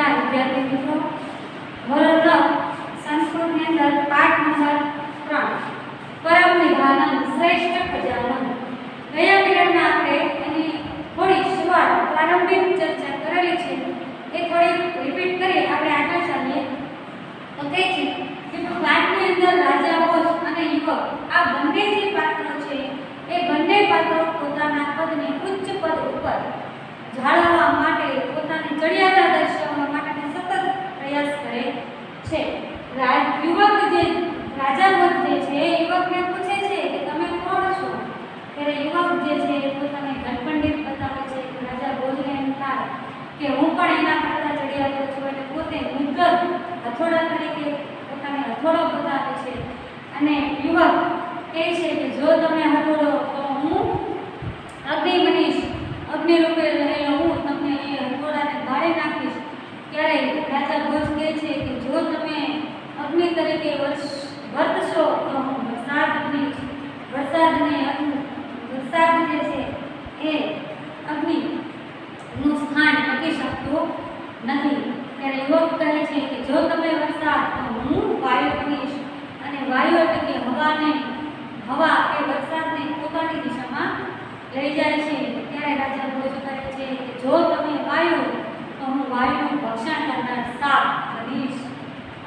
નમસ્કાર વિદ્યાર્થી મિત્રો, ધોરણ 10 સંસ્કૃતની અંદર પાઠ નંબર 3 પરમ નિધાનમ શ્રેષ્ઠ ખજાનમ. ગયા પીરિયડમાં આપણે એની થોડી શરૂઆત પ્રારંભિક ચર્ચા કરેલી છે, એ થોડી રિપીટ કરી આપણે આગળ ચાલીએ. તો કહે છે કે પાઠની અંદર રાજા ભોજ અને યુવક આ બંને જે પાત્રો છે એ બંને પાત્રો પોતાના પદને ઉચ્ચ પદ ઉપર જાળવવા માટે, પોતાની ચડિયાતા દર્શાવવા માટે સતત પ્રયાસ કરે છે. યુવક જે રાજા ભોજ જે છે યુવકને પૂછે છે કે તમે કોણ છો? ત્યારે યુવક જે છે પોતાને ઘટપંડિત બતાવે છે. રાજા ભોજને એમ થાય કે હું પણ એના કરતા ચડિયાતો છું, એટલે પોતે મુદ્ગર હથોડા તરીકે પોતાને હથોડો બતાવે છે. અને યુવક કહે છે કે જો તમે હથોડો તો હું અગ્નિ બનીશ, અગ્નિ રૂપે રહેલો હું તમને એ હથોડાને બાળી નાખીશ. ત્યારે રાજા ભોજ કહે છે કે જો તમે અગ્નિ તરીકે વર્તશો તો હું વરસાદ બનીશ. વરસાદ જે છે એ અગ્નિનું સ્થાન ટકી શકતું નથી. ત્યારે યુવક કહે છે કે જો તમે વરસાદ તો હું વાયુ બનીશ. અને વાયુ એટલે કે હવા એ વરસાદને પોતાની દિશામાં લઈ જાય છે. ત્યારે રાજા ભોજ કહે છે કે જો તમે વાયુ તો હું વાયુનું ભક્ષણ કરનાર સાપ બનીશ.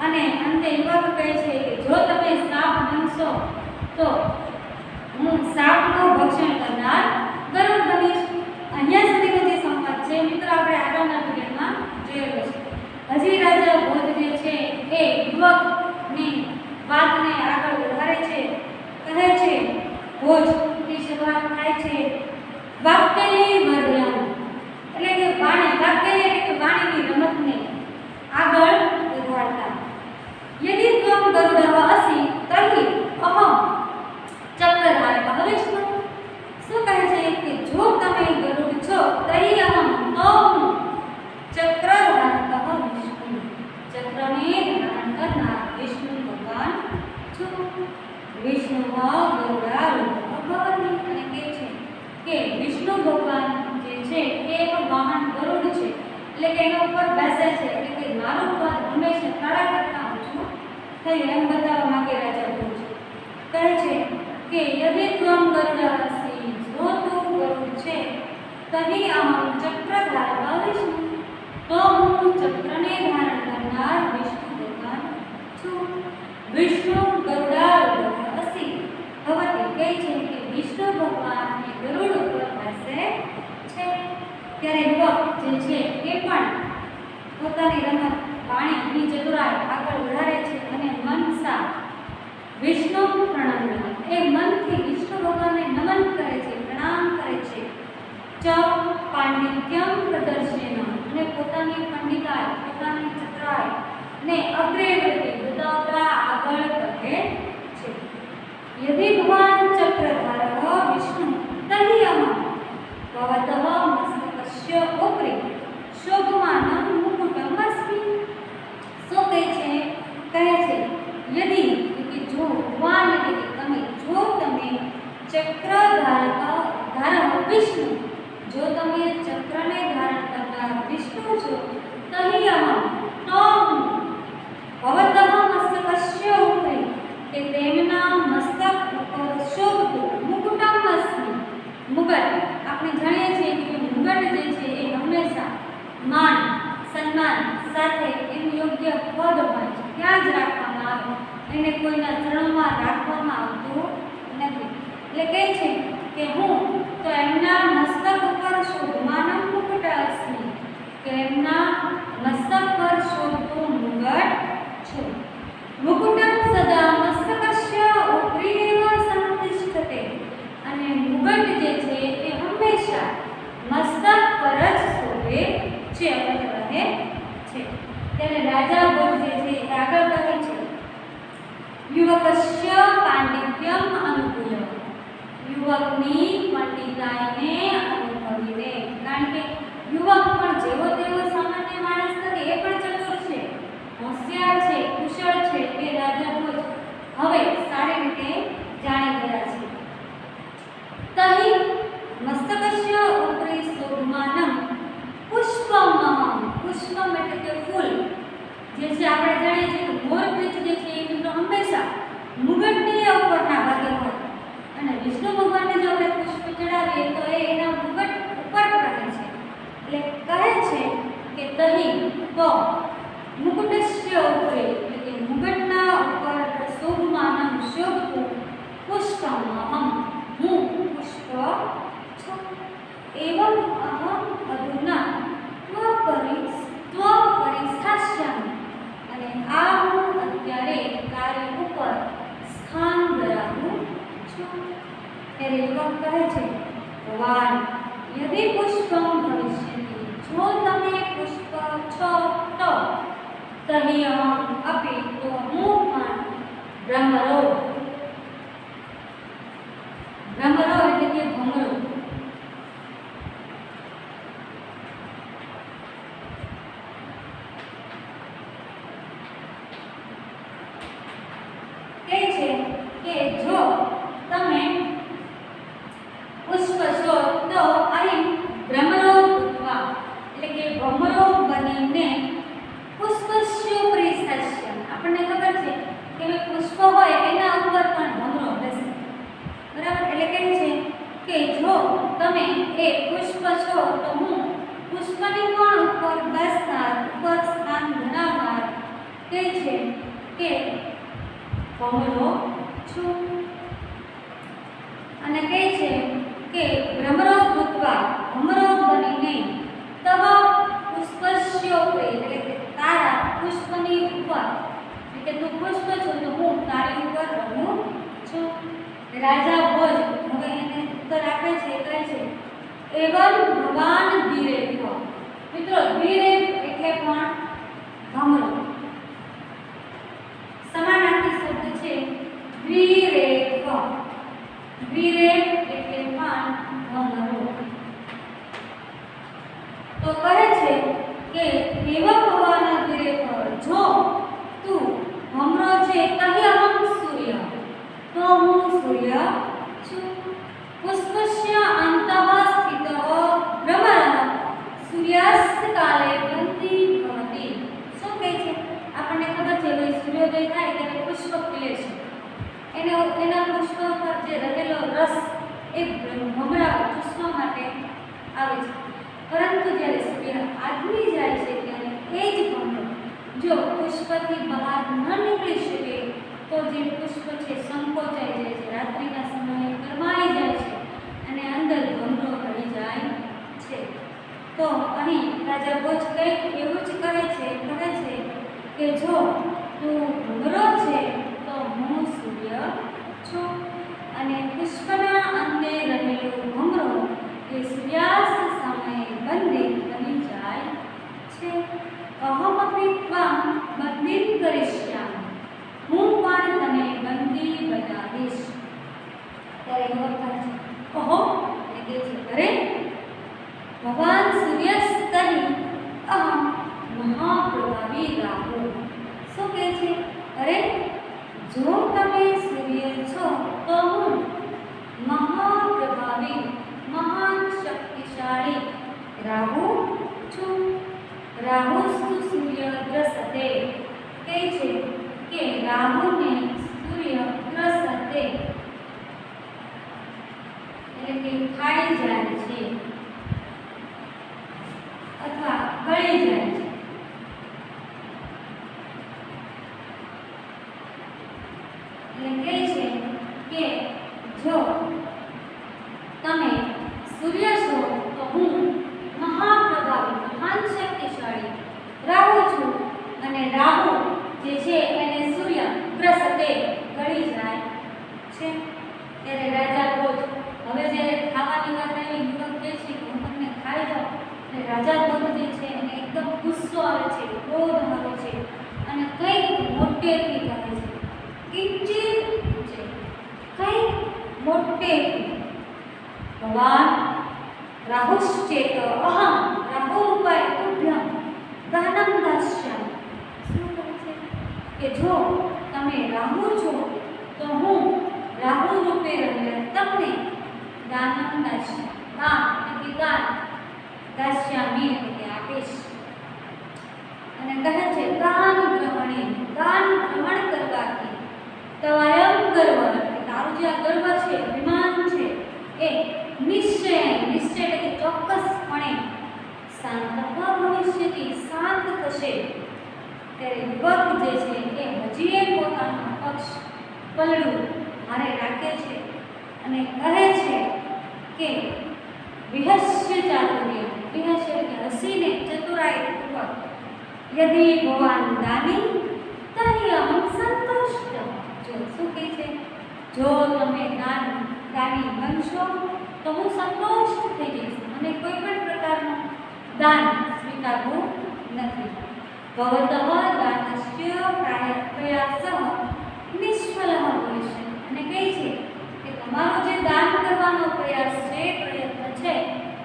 અને અંતે યુવક કહે છે કે જો તમે સાપ બનશો તો હું સાપનું ભક્ષણ કરનાર ગરુડ બનીશ. અહીંયા સુધીનો જે સંવાદ છે મિત્રો આપણે આગળના પીરિયડમાં જોયેલો છે. હજી રાજા ભોજ જે છે એ યુવકની વાતને આગળ વધારે છે. કહે છે ભોજની શરૂઆત થાય છે વાક્યની વર્ણન, એટલે કે વાણી, વાક્ય એટલે કે વાણીની રમતને આગળ વધારતા. યદિ ત્વમ ગરુડઃ અસી તર્હિ અહમ ચક્રધારકઃ વિષ્ણુ. શું કહે છે કે જો તમે ગરુડ છો તર્હિ અહમ, તો હું ચક્રધારકઃ વિષ્ણુ, ચક્રને ધારણ કરનાર વિષ્ણુ ભગવાન છું. વિષ્ણુ ગરુડારૂઢઃ ભવતિ. અને કહે છે કે વિષ્ણુ ભગવાન જે છે એ એક વાહન ગરુડ છે, એટલે કે એના ઉપર બેસે છે, એટલે કે મારું પદ હંમેશા તારા કરતા ઊંચું થયું એમ બતાવવા માંગે રાજા ભોજ. કહે છે કે યદિ ત્વમ ગરુડઃ અસી, જો તું ગરુડ છે તહિ અહમ ચક્રધારકઃ વિષ્ણુ, તો હું ચક્રને ધારણ કરનાર વિષ્ણુ ભગવાન છું. વિષ્ણુ ગરુડારૂઢઃ અસી ભવતિ. કહે છે કે વિષ્ણુ ભગવાન એ ગરુડ ઉપર બેસે છે. ત્યારે યુવક જે છે એ પણ પોતાની રમત, વાણીની ચતુરાઈ આગળ વધારે છે અને મનસા વિષ્ણુ પ્રણમ્ય, એ મનથી વિષ્ણુ ભગવાનને નમન કરે છે, પ્રણામ કરે છે. ચ પાંડિત્યમ પ્રદર્શેન, અને પોતાની પંડિતાઈ, પોતાની ચતુરાઈ ને અગ્રે વધે બતાવતા આગળ વધે છે. યદિ ભગવાન ચક્રધારઃ વિષ્ણુ તહિ અહમ ભવતઃ મસ્તકસ્ય ઉપરી શોભમાનં મુકુટમ અસ્મિ. શું કહે છે? યદિ કે જો ભગવાન એટલે કે તમે, જો તમે ચક્રધારક વિષ્ણુ, જો તમે ચક્રને ધારણ કરનાર વિષ્ણુ છો તહિ અહમ, તો હું ભવતઃ મસ્તકસ્ય ઉપરી, કે તેમના મસ્તક ઉપર શોભતું મુકુટમ અસ્મિ. મુગટ આપણે જાણીએ છીએ કે મુગટ જે છે એ હંમેશા માન સન્માન સાથે એનું યોગ્ય પદ હોય છે, ત્યાં જ રાખવામાં આવે, એને કોઈના ચરણમાં રાખવામાં આવતું નથી. એટલે કહે છે કે હું તો એમના મસ્તક ઉપર શોભમાનમ મુકુટ અસ્મિ, કે એમના મસ્તક પર શોભતું મુગટ છું. મુકુટમ સદા મસ્તકસ્ય ઉપરી એવ સંતિષ્ઠતે. અને મુગટ જે છે એ હંમેશા મસ્તક પર જ શોભે છે, રહે છે. ત્યારે રાજા ભોજ જે છે એ આગળ કહે છે યુવકસ્ય પાંડિત્યમ અનુકૂય, યુવકની પંડિતાઈને અનુભવીને. કારણ કે યુવક પણ જેવો તેવો સામાન્ય માણસ નથી, એ પણ ચતુર છે, હોશિયાર છે, કુશળ છે, એ રાજા ભોજ હવે સારી રીતે જાણી ગયા છે. તહિ મસ્તકસ્ય ઉપરી શોભમાનમ પુષ્પમ, પુષ્પ પુષ્પમ એટલે કે ફૂલ જે છે આપણે જાણીએ છીએ કે મોરપીંછ જે છે એ મિત્રો હંમેશા મુગટની ઉપરના ભાગે હોય અને વિષ્ણુ ભગવાનને જો આપણે પુષ્પ ચડાવીએ તો એ એના મુગટ ઉપર રહે છે એટલે કહે છે કે તહી તો મુકુટસ્ય ઉપરે એટલે કે મુગટના ઉપર શોભમાનમ શોભતું પુષ્પમ અહમ હું પુષ્પ છું એવં અહમ અધુના ત્વપરિસ્થાસ્યામિ અને આ હું અત્યારે તારી ઉપર સ્થાન ધરાવું છું ત્યારે યુવક કહે છે ભગવાન યદિ પુષ્પમ ભવિષ્યતિ જો તમે પુષ્પ છો તો તહી અહમ અપી તો હું પણ ભ્રમરો એટલે કે ભમરો કહે છે કે જો તમે પુષ્પ છો તો અહીં ભ્રમરો ભૂતવા એટલે કે ભમરો બનીને પુષ્પસ્યોપરી સ્થાસ્ય આપણને ખબર છે કે પુષ્પ હોય એના ઉપર પણ ભમરો બેસે બરાબર એટલે કહે છે કે જો તમે એ પુષ્પ છો તો હું પુષ્પની પણ ઉપર બેસનાર ઉપર સ્થાન ધરાવનાર કહે છે કે ભમરો છું અને કહે છે કે ભ્રમરો ભૂતવા ભમરો બનીને તવ પુષ્પસ્યોપરી એટલે કે તારા પુષ્પની ઉપર એટલે કે તું પુષ્પ છો તો હું તારી ઉપર રહું છું રાજા ભોજ હવે એને ઉત્તર આપે છે કહે છે એવં ભગવાન ધીરેવ મિત્રો ધીરેવ એટલે પણ ભમરો સમાનાર્થી શબ્દ છે દ્વિરેવ દ્વિરેવ એટલે પણ ભમરો તો કહે છે કે એવં ભગવાન ધીરેવ જો તું ભમરો છે તહી અહમ સૂર્ય તો હું સૂર્ય છું પુષ્પસ્ય અંતઃ સ્થિતો ભ્રમરઃ સૂર્યાસ્ત કાલે બંધી ભવતિ શું કહે છે આપણને ખબર છે કે સૂર્યોદય થાય ત્યારે પુષ્પ ખીલે છે એના પુષ્પ પર જે રહેલો રસ એ ભમરા ચૂસવા માટે આવે છે પરંતુ જ્યારે સૂર્ય આથમી જાય છે ત્યારે એ જ ભમરો જો પુષ્પથી બહાર ન નીકળી શકે તો જે પુષ્પ છે સંકોચાઈ જાય છે રાત્રિના સમયે ગરમાઈ જાય છે અને અંદર ભમરો રહી જાય છે તો અહીં રાજા ભોજ કંઈક એવું જ કહે છે કે જો તું ભમરો છે તો હું સૂર્ય છું અને પુષ્પના અંતે રહેલો ભમરો એ સૂર્યાસ્ત સમયે બંધિત બની જાય છે અહમપી ત્વામ બંધિત કરિષ્યામિ હું પણ તને બંદી બનાવીશ ત્યારે યુવક કહે છે ઓહો એટલે કે છે અરે ભગવાન સૂર્યસ્તરી અહમ મહાપ્રભાવી રાહુ શું કહે છે અરે જો તમે સૂર્ય છો તો હું મહાપ્રભાવી મહાન શક્તિશાળી રાહુ છું રાહુસ્તુ સૂર્ય દ્રસતે કહે છે કે રાહુને સૂર્ય દ્રસતે એટલે કે ખાઈ જાય છે અથવા ગળી જાય છે એટલે કહે છે કે જો તમે સૂર્ય છો તો હું મહાપ્રભાવી મહાન શક્તિશાળી રાહુ છું અને રાહુ જે છે એને સૂર્ય ગ્રસતે ગળી જાય છે ત્યારે રાજા ભોજ હવે જ્યારે ખાવાની વાત આવી યુવક કહે છે કે હું તમને ખાઈ જાઉં એટલે રાજા ભોજ જે છે એને એકદમ ગુસ્સો આવે છે ક્રોધ આવે છે અને કંઈક મોટેથી કહે છે કિંચિત છે કંઈક મોટેથી ભગવાન રાહુશ્ચેત અહમ રાહુરૂપાય તુભ્યમ દાનમ દાસ્યામિ શું કહે છે કે જો તમે રાહુ છો તો હું રાહુ રૂપે રહેલા તમને દાનમ દાસ્યામિ દાન એટલે દાસ્યામિ એટલે આપીશ અને કહે છે દાન ગ્રહણે, દાન ગ્રહણ કરવાથી તવાયમ ગર્વ, તારું જે આ ગર્વ છે, અભિમાન છે, એ નિશ્ચય, નિશ્ચય એટલે કે ચોક્કસપણે શાંત ભવિષ્યથી શાંત થશે. ત્યારે યુવક જે છે એ હજી એ પોતાનો પક્ષ પલડું હારે રાખે છે અને કહે છે કે વિહસ્ય ચાતુર્ય, વિહસ્ય એટલે હસીને ચતુરાઈપૂર્વક, યદિ ભવાન દાની તહિ અહં સંતુષ્ટ. જો શું કહે છે, જો તમે દાની બનશો તો હું સંતોષ થઈ જઈશ, અને કોઈ પણ પ્રકારનું દાન સ્વીકારવું નથી. ભવતઃ દાનસ્ય પ્રયાસઃ નિષ્ફલઃ ભવિષ્યતિ. અને કહે છે કે તમારો જે દાન કરવાનો પ્રયાસ છે, પ્રયત્ન છે,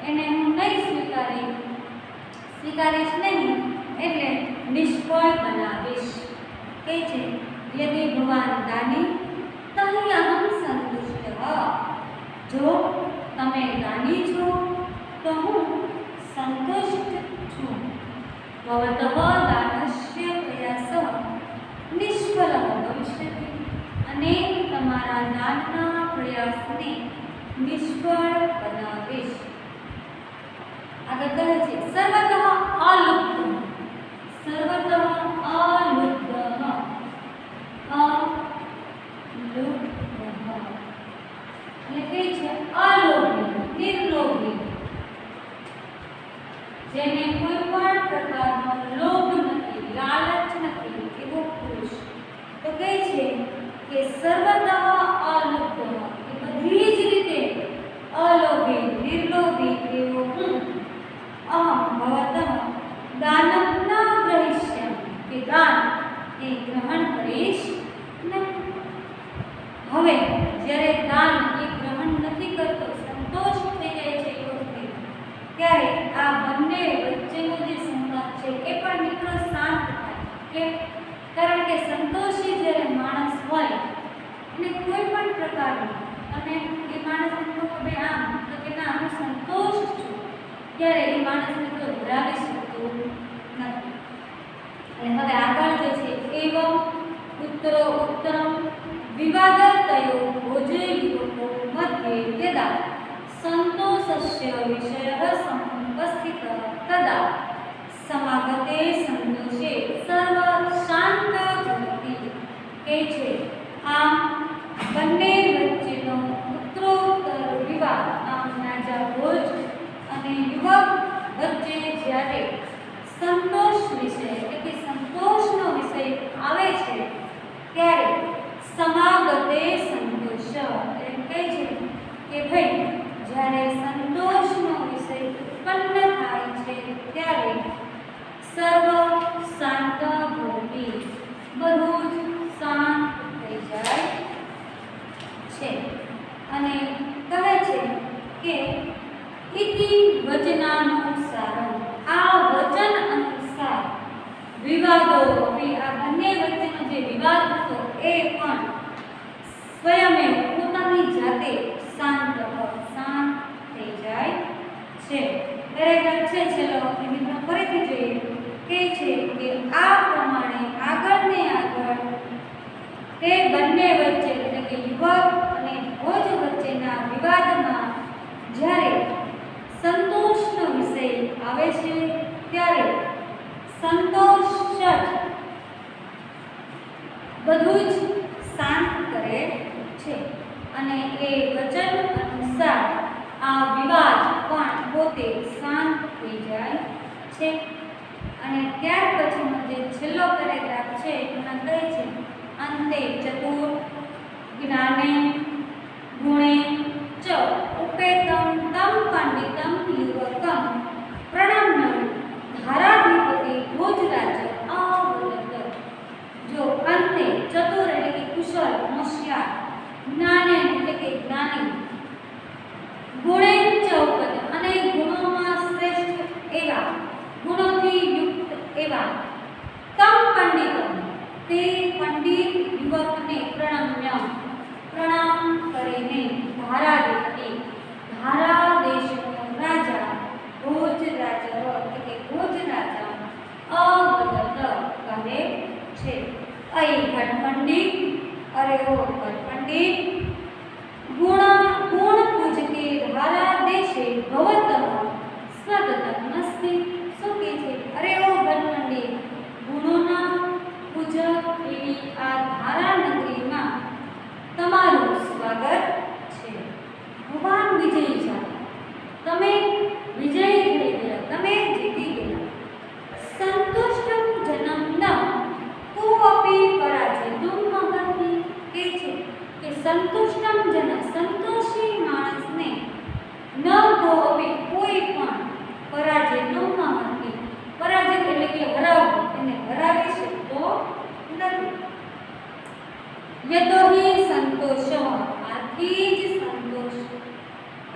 એને હું નહીં સ્વીકારીશ નહીં, એટલે નિષ્ફળ બનાવીશ. કહે છે યદિ ભવાન દાની તહિ અહં સંતુષ્ટ. જો તમે દાની છો તો હું સંતુષ્ટ છું. ભવતઃ દાનસ્ય પ્રયાસઃ નિષ્ફલઃ ભવિષ્યતિ. અને તમારા દાનના પ્રયાસને નિષ્ફળ બનાવીશ. આગળ કહે છે સર્વતઃ અલુપ્ત, સર્વતઃ અલુપ્ત, અને કહે છે અલોભી, નિર્લોભી, જેને કોઈ પણ પ્રકારનો લોભ નથી, લાલચ નથી, એવો પુરુષ. તો કહે છે કે સર્વતઃ અલુપ્ત, એ બધી જ રીતે અલોભી, નિર્લોભી એવો હું અહં ભવતઃ દાનમ ન ગ્રહિષ્યામિ, કે દાન એ ગ્રહણ કરીશ નહીં. હવે જ્યારે દાન એ ગ્રહણ નથી કરતો, સંતોષ થઈ જાય છે યુવકને, ત્યારે આ બંને વચ્ચેનો જે સંવાદ છે એ પણ મિત્રો શાંત થાય. કેમ? કારણ કે સંતોષી જ્યારે માણસ હોય અને કોઈ પણ પ્રકારનું, અને એ માણસ ભાઈ આમ તો કે ના હું સંતોષ છું, ત્યારે એ માણસને તો ભરાવી શકતું નથી. અને હવે આગળ જે છે એવમ ઉત્તરમ વિવાદતયો ભોજે યુવકો મધ્યે યદા સંતોષસ્ય વિષયઃ સમુપસ્થિતઃ તદા સમાગતે સંતોષે સર્વ શાંત ભવતિ. કહે છે આમ બંને વચ્ચેનો ઉત્તરોત્તર વિવાદ, આમ રાજા ભોજ અને યુવક વચ્ચે જ્યારે સંતોષ વિષય એટલે કે સંતોષનો વિષય આવે છે, ત્યારે સમાગતે સંતોષ, એમ કહે છે કે ભાઈ જ્યારે સંતોષનો વિષય ઉત્પન્ન થાય છે ત્યારે સર્વ શાંત ભવતિ, બધું જ શાંત થઈ જાય છે. અને કહે છે કે ઇતિ વચનાનુસારમ, આ વચન અનુસાર વિવાદો, આ બંને વચ્ચેનો જે વિવાદ હતો એ પણ સ્વયં પોતાની જાતે શાંત થઈ જાય છે. બરાબર છે. ચલો મિત્રો ફરીથી જોઈએ. કહે છે કે આ પ્રમાણે આગળ ને આગળ તે બંને વચ્ચે એટલે કે યુવક અને ભોજ વચ્ચેના વિવાદમાં જ્યારે સંતોષનો વિષય આવે છે ત્યારે સંતોષ જ બધું જ શાંત કરે છે. અને એ વચન અનુસાર આ વિવાદ પણ પોતે શાંત થઈ જાય છે. અને ત્યાર પછીનો જે છેલ્લો પેરેગ્રાફ છે એમાં કહે છે અંતે ચતુર જ્ઞાને ગુણે ચ ઉપેતમ તમ પંડિતમ યુવકમ પ્રણમ્ય ધારાધિપતિ ભોજરાજ અવદત. જો અંતે ચતુર એટલે કે કુશળ, હોશિયાર, જ્ઞાને એટલે કે જ્ઞાની, ગુણે ચ ઉપેત અને ગુણોમાં શ્રેષ્ઠ એવા, ગુણોથી યુક્ત એવા, તમ પંડિતમ તે પંડિત યુવકને પ્રણમ્ય પ્રણામ કરીને ધારાધિપતિ, ધારા દેશનો રાજા ભોજ રાજા એટલે કે ભોજ રાજા અવદત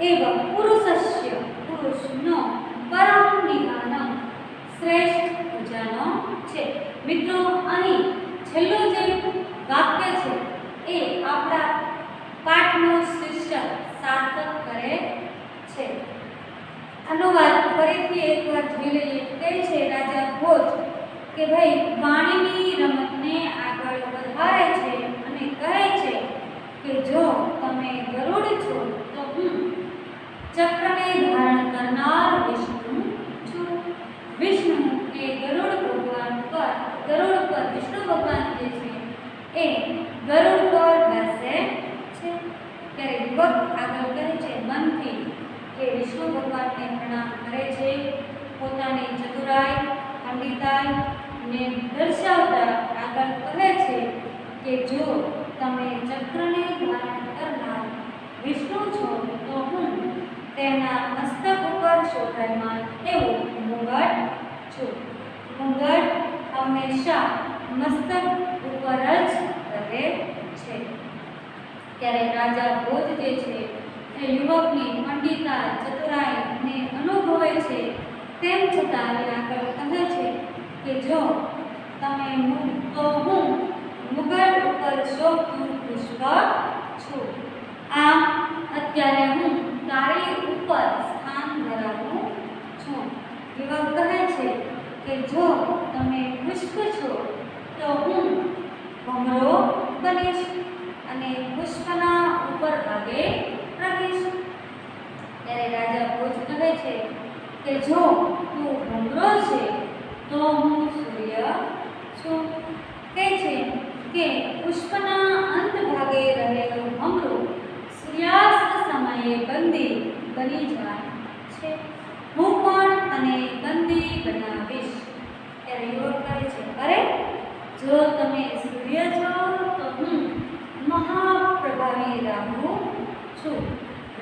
એવ પુરુષસ્ય પુરુષનો પરમ નિધાનમ શ્રેષ્ઠ ખજાનો છે. મિત્રો, અહીં છેલ્લું જે વાક્ય છે એ આપણા પાઠનો શીર્ષક સાર્થક કરે છે. અનુવાદ ફરીથી એકવાર જોઈ લઈએ. કહે છે રાજા ભોજ કે ભાઈ વાણીની રમતને આગળ વધારે છે અને કહે છે કે જો તમે ગરુડ છો તો હું ચક્રને ધારણ કરનાર વિષ્ણુ છું. વિષ્ણુ એ ગરુડ પર વિષ્ણુ ભગવાન જે છે એ ગરુડ પર બેસે છે. ત્યારે યુવક આગળ કહે છે મનથી કે વિષ્ણુ ભગવાનને પ્રણામ કરે છે. પોતાની ચતુરાઈ પંડિતાઈ ને દર્શાવતા આગળ કહે છે કે જો તમે ચક્રને ધારણ કરનાર વિષ્ણુ છો તો હું તેના મસ્તક ઉપર શોભાયમાન એવું મુગટ છું. મુગટ હંમેશા મસ્તક ઉપર જ રહે છે. ત્યારે રાજા ભોજ જે છે એ યુવકની પંડિતા ચતુરાઈને અનુભવે છે. તેમ છતાં આગળ કહે છે કે જો તમે તો હું મુગટ ઉપર શોભતું પુષ્પ છું. આમ અત્યારે હું તારી ઉપર સ્થાન ધરાવું છું. યુવક કહે છે કે જો તમે પુષ્પ છો તો હું ભમરો બનીશ અને પુષ્પના ઉપર ભાગે રહીશ. ત્યારે રાજા ભોજ કહે છે કે જો તું ભમરો છે તો હું સૂર્ય છું. કહે છે કે પુષ્પના અંત ભાગે રહેલો ભમરો સૂર્યાસ્ત સમયે બંદી બની જાય છે. હું પણ તને બંદી બનાવીશ. ત્યારે યુવક કહે છે અરે જો તમે સૂર્ય છો તો હું મહાપ્રભાવી રાહુ છું.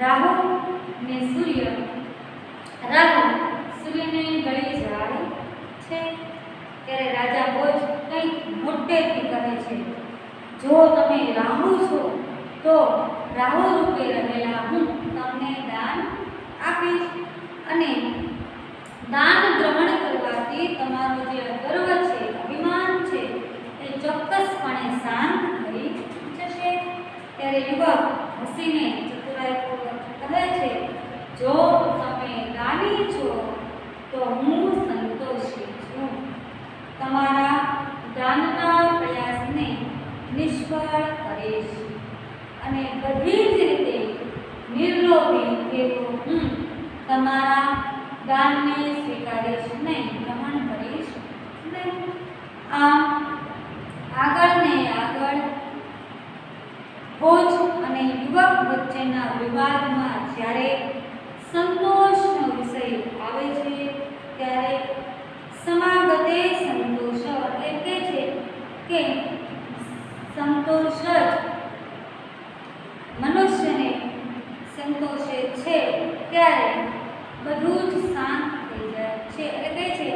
રાહુ સૂર્યને ગળી જાય છે. ત્યારે રાજા ભોજ કંઈક મોટેથી કહે છે જો તમે રાહુ છો તો રાહુ રૂપે રહેલા હું તમને દાન આપીશ અને દાન ગ્રહણ કરવાથી તમારો જે ગર્વ છે અભિમાન છે એ ચોક્કસપણે શાંત થઈ જશે. ત્યારે યુવક હસીને ચતુરાઈપૂર્વક કહે છે જો તમે દાની છો તો હું સંતોષી છું. તમારા દાનના પ્રયાસને નિષ્ફળ કરીશ અને બધી જ રીતે નિર્લોભી એવો હું તમારા દાનને સ્વીકારીશ નહીં, ગ્રહણ કરીશ નહીં. આમ આગળ ભોજ અને યુવક વચ્ચેના વિવાદમાં જ્યારે સંતોષનો વિષય આવે છે ત્યારે સમાગતે સંતોષ એટલે છે કે સંતોષ જ મનુષ્યને સંતોષે છે ત્યારે બધું જ શાંત થઈ જાય છે. એટલે કહે છે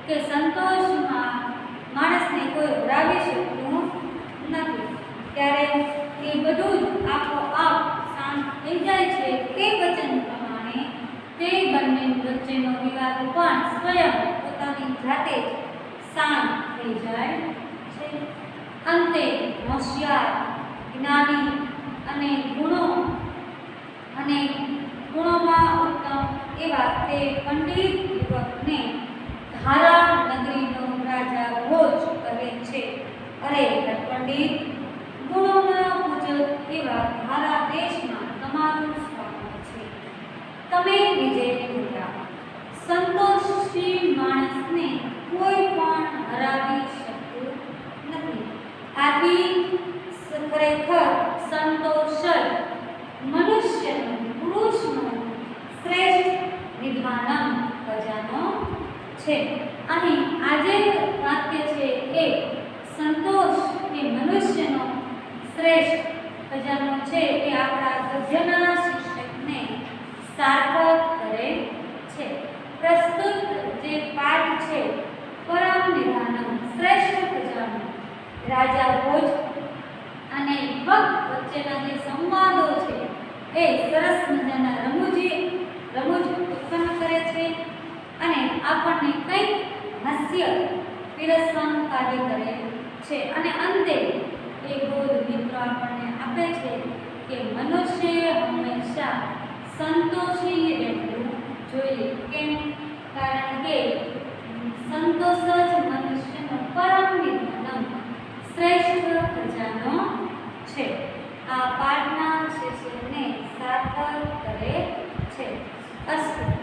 કે સંતોષમાં માણસને કોઈ હરાવી શકતું નથી. ત્યારે એ બધું જ આપોઆપ શાંત થઈ જાય છે. તે વચન પ્રમાણે તે બંને વચ્ચેનો વિવાદ પણ સ્વયં પોતાની જાતે જ શાંત થઈ જાય છે. અંતે હોશિયાર, જ્ઞાની અને ગુણોમાં ઉત્તમ એવા તે પંડિત યુવકને ધારા નગરીનો રાજા ભોજ કહે છે અરે પંડિત, ગુણોમાં પૂજક એવા ધારા દેશમાં તમારું સ્વાગત છે. તમે વિજય બોલ્યા. સંતોષી માણસને કોઈ પણ હરાવી શકતું નથી. આથી ખરેખર સંતોષ જ મનુષ્યનો પુરુષનો શ્રેષ્ઠ નિધાનમ ખજાનો છે. અહીં આજે વાક્ય છે એ સંતોષ એ મનુષ્યનો શ્રેષ્ઠ ખજાનો છે એ આપણા ગદ્યના શીર્ષકને સાર્થક કરે છે. પ્રસ્તુત જે પાઠ છે પરમ નિધાનમ શ્રેષ્ઠ ખજાનો રાજા ભોજ અને ભક્ત વચ્ચેના જે સંવાદો છે એ સરસ મજાના રમૂજ ઉત્પન્ન કરે છે અને આપણને કંઈક હાસ્ય પીરસવાનું કાર્ય કરે છે અને અંતે એ બોધ મિત્રો આપણને આપે છે કે મનુષ્ય હંમેશા સંતોષી રહેવું જોઈએ. કેમ? કારણ કે સંતોષ જ મનુષ્યનો પરમ નિર્મલમ શ્રેષ્ઠ ખજાનો છે. આ પાઠના શિષ્યને સાર્થક કરે છે. અસ્તુ.